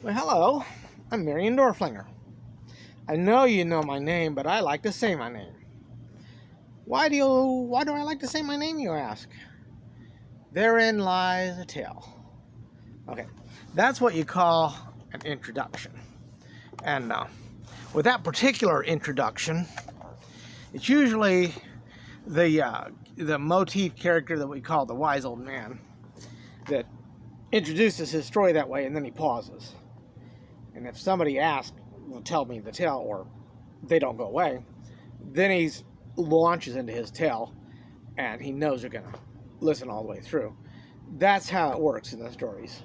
Well, hello. I'm Marion Dorflinger. I know you know my name, but I like to say my name. Why do I like to say my name, you ask? Therein lies a tale. Okay, that's what you call an introduction. And with that particular introduction, it's usually the motif character that we call the wise old man that introduces his story that way, and then he pauses. And if somebody asks, will tell me the tale, or they don't go away, then he launches into his tale, and he knows you're going to listen all the way through. That's how it works in the stories.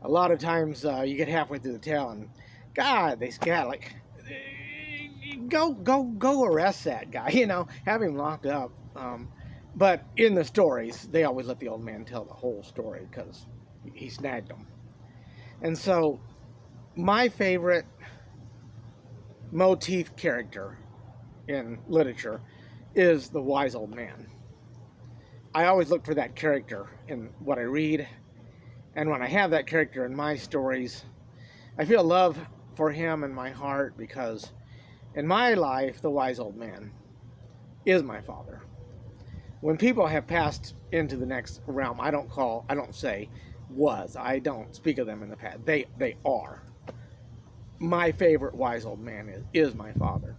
A lot of times you get halfway through the tale, and God, they scat like, go arrest that guy, have him locked up. But in the stories, they always let the old man tell the whole story because he snagged them. And so my favorite motif character in literature is the wise old man. I always look for that character in what I read, and when I have that character in my stories, I feel love for him in my heart, because in my life, the wise old man is my father. When people have passed into the next realm, I don't say was. I don't speak of them in the past. They are. My favorite wise old man is my father.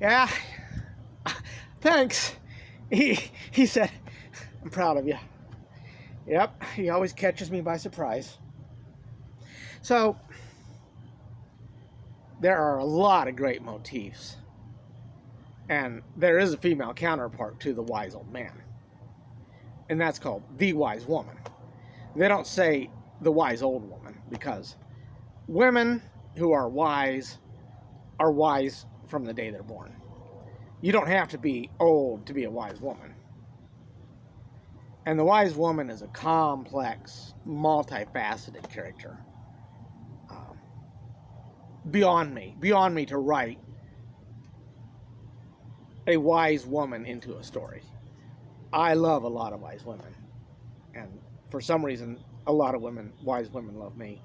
Yeah, thanks. He said, I'm proud of you. Yep, he always catches me by surprise. So, there are a lot of great motifs. And there is a female counterpart to the wise old man. And that's called the wise woman. They don't say the wise old woman, because women who are wise from the day they're born. You don't have to be old to be a wise woman. And the wise woman is a complex, multifaceted character. Beyond me to write a wise woman into a story. I love a lot of wise women. And for some reason, a lot of wise women love me.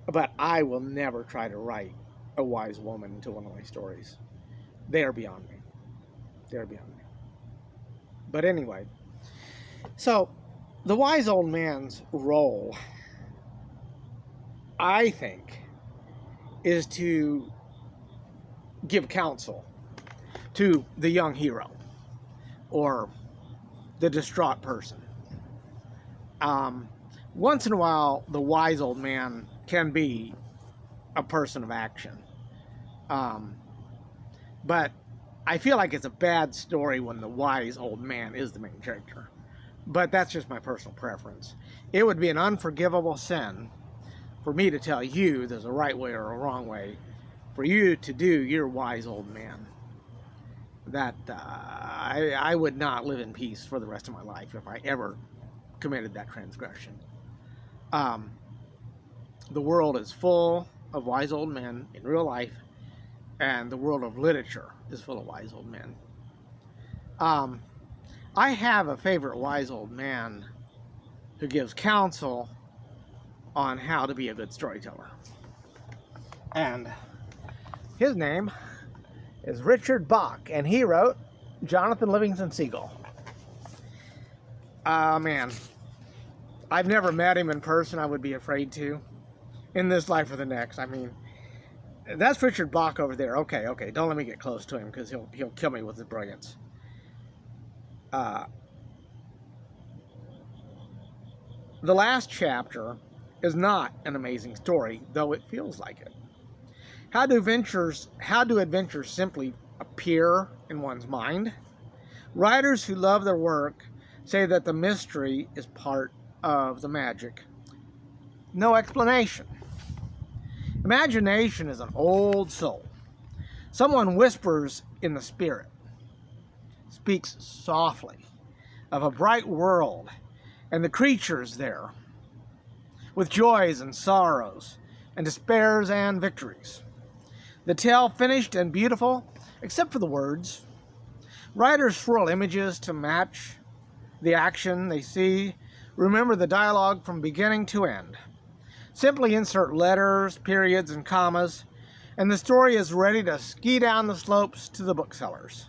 But I will never try to write a wise woman into one of my stories. They are beyond me. They're beyond me. But anyway, so the wise old man's role, I think, is to give counsel to the young hero or the distraught person. Once in a while, the wise old man can be a person of action. But I feel like it's a bad story when the wise old man is the main character. But that's just my personal preference. It would be an unforgivable sin for me to tell you there's a right way or a wrong way for you to do your wise old man. That I would not live in peace for the rest of my life if I ever committed that transgression. The world is full of wise old men in real life, and the world of literature is full of wise old men. I have a favorite wise old man who gives counsel on how to be a good storyteller. And his name is Richard Bach, and he wrote Jonathan Livingston Seagull. Man, I've never met him in person. I would be afraid to, in this life or the next. I mean, that's Richard Bach over there. Okay, don't let me get close to him, because he'll kill me with his brilliance. The last chapter is not an amazing story, though it feels like it. How do adventures simply appear in one's mind? Writers who love their work say that the mystery is part of the magic. No explanation. Imagination is an old soul. Someone whispers in the spirit, speaks softly of a bright world and the creatures there, with joys and sorrows, and despairs and victories. The tale finished and beautiful, except for the words. Writers swirl images to match the action they see Remember the dialogue from beginning to end. Simply insert letters, periods, and commas, and the story is ready to ski down the slopes to the booksellers.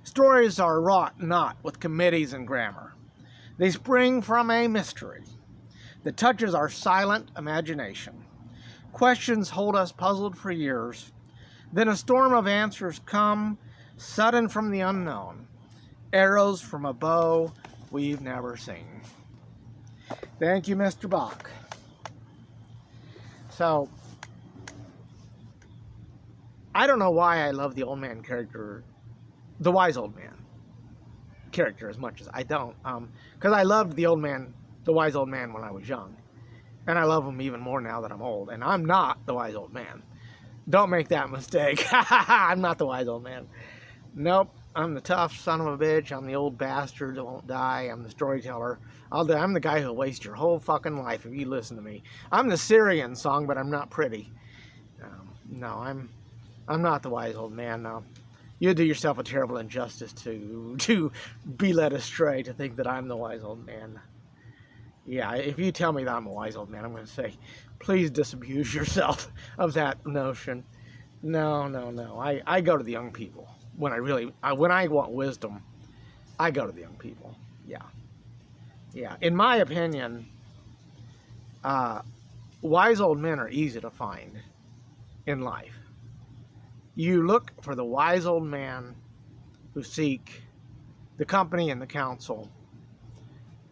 Stories are wrought not with committees and grammar. They spring from a mystery that touches our silent imagination. Questions hold us puzzled for years. Then a storm of answers come, sudden from the unknown. Arrows from a bow we've never seen. Thank you, Mr. Bach. So, I don't know why I love the old man character, the wise old man character as much as I don't. Because I loved the wise old man when I was young. And I love him even more now that I'm old. And I'm not the wise old man. Don't make that mistake. I'm not the wise old man. Nope. I'm the tough son of a bitch. I'm the old bastard that won't die. I'm the storyteller. I'm the guy who'll waste your whole fucking life if you listen to me. I'm the Syrian song, but I'm not pretty. No, I'm not the wise old man. No. You do yourself a terrible injustice to be led astray to think that I'm the wise old man. Yeah, if you tell me that I'm a wise old man, I'm going to say, please disabuse yourself of that notion. No. I go to the young people. When I want wisdom, I go to the young people. Yeah. In my opinion, wise old men are easy to find in life. You look for the wise old man who seek the company and the counsel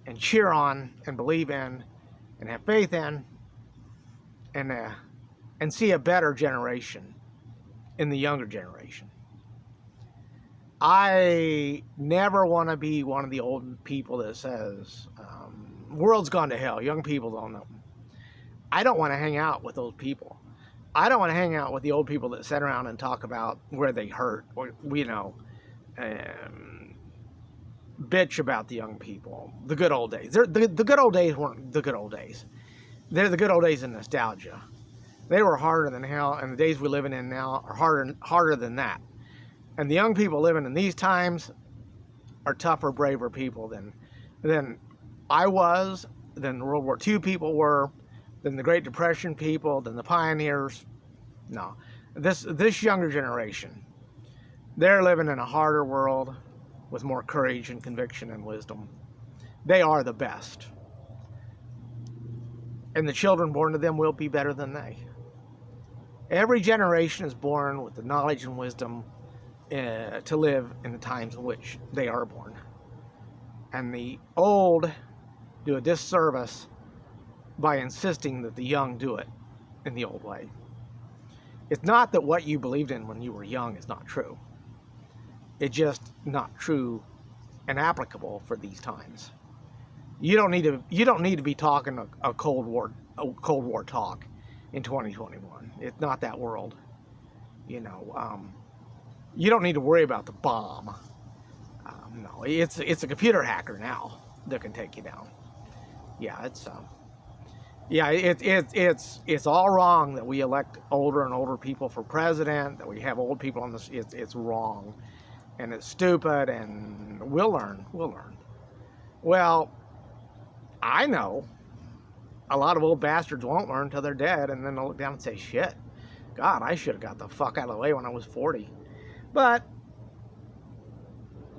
and cheer on and believe in and have faith in and see a better generation in the younger generation. I never want to be one of the old people that says, world's gone to hell, young people don't know. I don't want to hang out with those people. I don't want to hang out with the old people that sit around and talk about where they hurt or, bitch about the young people. The good old days. The good old days weren't the good old days. They're the good old days of nostalgia. They were harder than hell, and the days we're living in now are harder than that. And the young people living in these times are tougher, braver people than I was, than the World War II people were, than the Great Depression people, than the pioneers. No. This younger generation, they're living in a harder world with more courage and conviction and wisdom. They are the best. And the children born to them will be better than they. Every generation is born with the knowledge and wisdom to live in the times in which they are born. And the old do a disservice by insisting that the young do it in the old way. It's not that what you believed in when you were young is not true. It's just not true and applicable for these times. You don't need to be talking a Cold War talk in 2021. It's not that world. You don't need to worry about the bomb. No, it's a computer hacker now that can take you down. Yeah, it's all wrong that we elect older and older people for president, that we have old people on this. It's wrong, and it's stupid, and we'll learn. Well, I know a lot of old bastards won't learn until they're dead, and then they'll look down and say, shit, God, I should have got the fuck out of the way when I was 40. But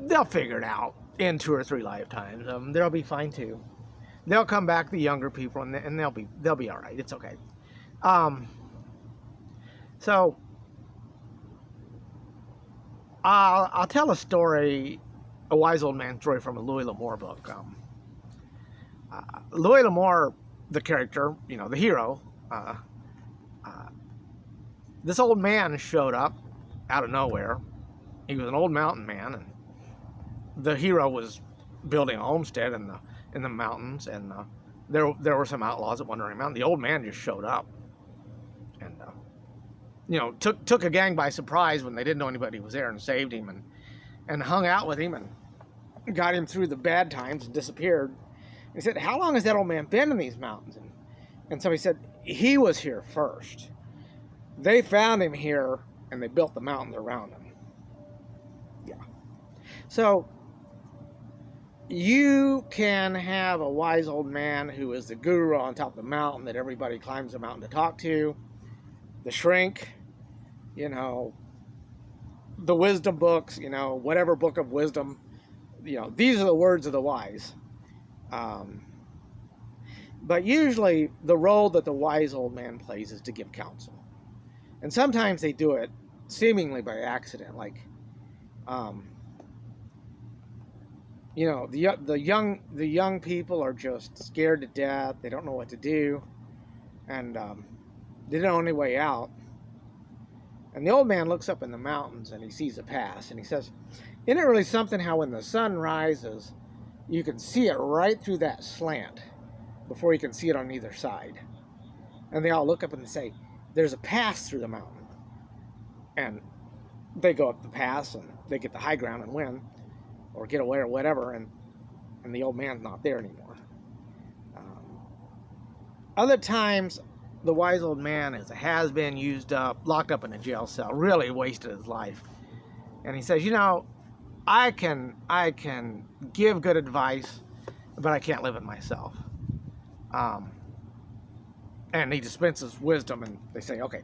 they'll figure it out in 2 or 3 lifetimes. They'll be fine too. They'll come back, the younger people, and they'll be all right. It's okay. So I'll tell a story, a wise old man story from a Louis L'Amour book. Louis L'Amour, the character, the hero. This old man showed up out of nowhere. He was an old mountain man, and the hero was building a homestead in the mountains, and there were some outlaws that wandering around. The old man just showed up, and took a gang by surprise when they didn't know anybody was there, and saved him and hung out with him and got him through the bad times and disappeared. He said, "How long has that old man been in these mountains?" And somebody said, "He was here first. They found him here, and they built the mountains around him." Yeah. So You can have a wise old man who is the guru on top of the mountain that everybody climbs the mountain to talk to, the shrink, you know, the wisdom books, whatever book of wisdom, these are the words of the wise. Um, but usually the role that the wise old man plays is to give counsel. And sometimes they do it seemingly by accident, like, um, the young people are just scared to death. They don't know what to do, and they're the only way out. And the old man looks up in the mountains and he sees a pass, and he says, "Isn't it really something how when the sun rises, you can see it right through that slant before you can see it on either side?" And they all look up and they say, "There's a pass through the mountain." And they go up the pass and they get the high ground and win, or get away or whatever, and the old man's not there anymore. Other times, the wise old man has been used up, locked up in a jail cell, really wasted his life. And he says, I can give good advice, but I can't live it myself. And he dispenses wisdom, and they say, okay,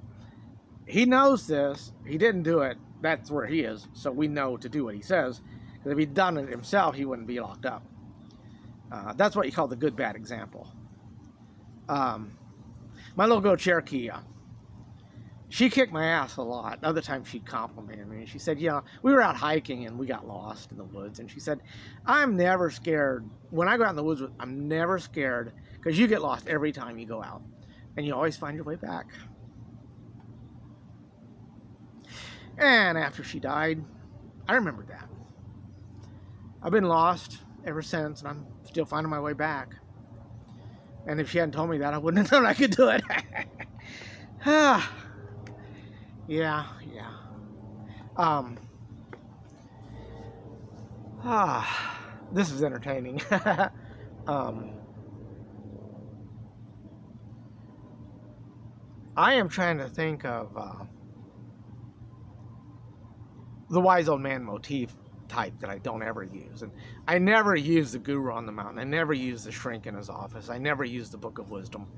he knows this, he didn't do it, that's where he is, so we know to do what he says. Because if he'd done it himself, he wouldn't be locked up. That's what you call the good, bad example. My little girl Cherokee, she kicked my ass a lot. Other times she'd compliment me. She said, we were out hiking and we got lost in the woods. And she said, I'm never scared. When I go out in the woods, I'm never scared because you get lost every time you go out. And you always find your way back. And after she died, I remembered that. I've been lost ever since, and I'm still finding my way back. And if she hadn't told me that, I wouldn't have known I could do it. Yeah. This is entertaining. I am trying to think of the wise old man motif type that I don't ever use. And I never use the guru on the mountain. I never use the shrink in his office. I never use the book of wisdom.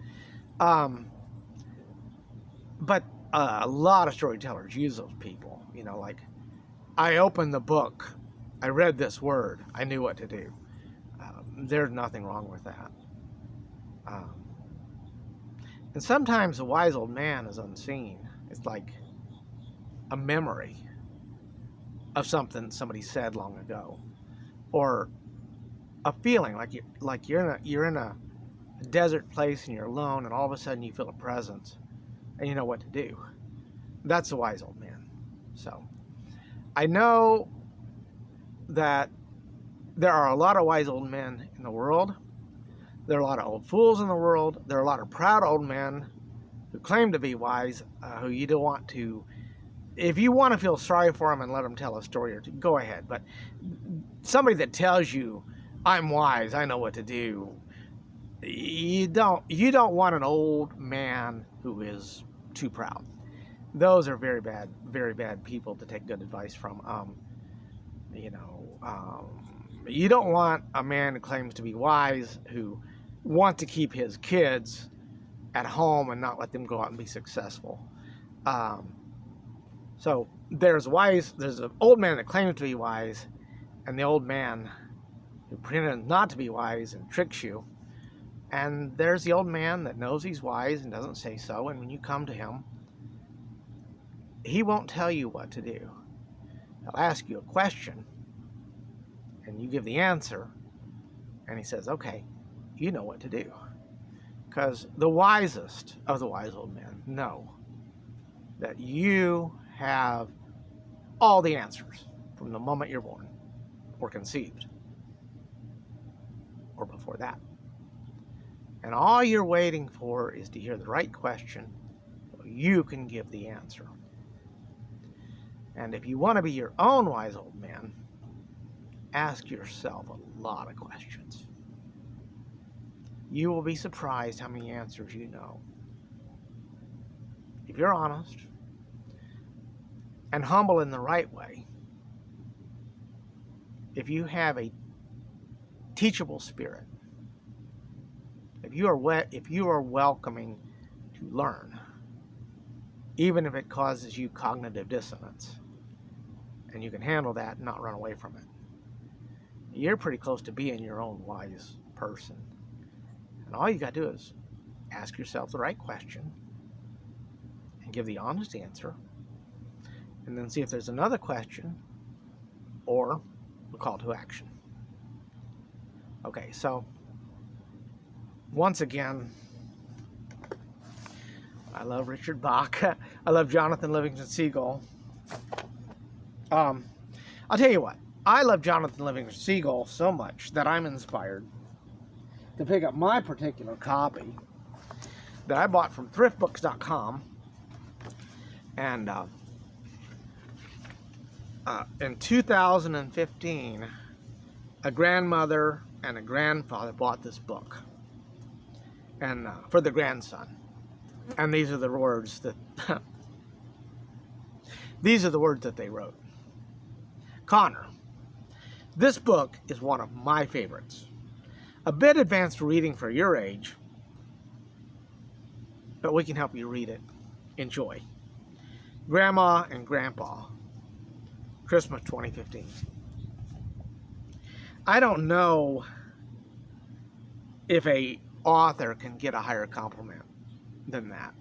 But a lot of storytellers use those people. Like, I opened the book, I read this word, I knew what to do. There's nothing wrong with that. And sometimes the wise old man is unseen. It's like a memory of something somebody said long ago, or a feeling like you're in a desert place and you're alone, and all of a sudden you feel a presence, and you know what to do. That's the wise old man. So I know that there are a lot of wise old men in the world. There are a lot of old fools in the world. There are a lot of proud old men who claim to be wise, who you don't want to. If you want to feel sorry for them and let them tell a story or two, go ahead. But somebody that tells you, I'm wise, I know what to do, you don't want an old man who is too proud. Those are very bad people to take good advice from. You don't want a man who claims to be wise who wants to keep his kids at home and not let them go out and be successful. So there's an old man that claims to be wise, and the old man who pretends not to be wise and tricks you. And there's the old man that knows he's wise and doesn't say so, and when you come to him, he won't tell you what to do. He'll ask you a question, and you give the answer, and he says, okay, you know what to do. Because the wisest of the wise old men know that you have all the answers from the moment you're born or conceived or before that. And all you're waiting for is to hear the right question so you can give the answer. And if you want to be your own wise old man, ask yourself a lot of questions. You will be surprised how many answers you know. If you're honest and humble in the right way, if you have a teachable spirit, if you are welcoming to learn, even if it causes you cognitive dissonance, and you can handle that and not run away from it, you're pretty close to being your own wise person. And all you got to do is ask yourself the right question and give the honest answer, and then see if there's another question or a call to action. Okay, so once again, I love Richard Bach. I love Jonathan Livingston Seagull. I'll tell you what, I love Jonathan Livingston Seagull so much that I'm inspired to pick up my particular copy that I bought from thriftbooks.com. And in 2015, a grandmother and a grandfather bought this book, and for the grandson. And these are the words that they wrote. Connor, this book is one of my favorites. A bit advanced reading for your age, but we can help you read it. Enjoy. Grandma and Grandpa, Christmas 2015. I don't know if a author can get a higher compliment than that.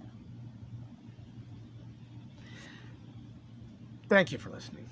Thank you for listening.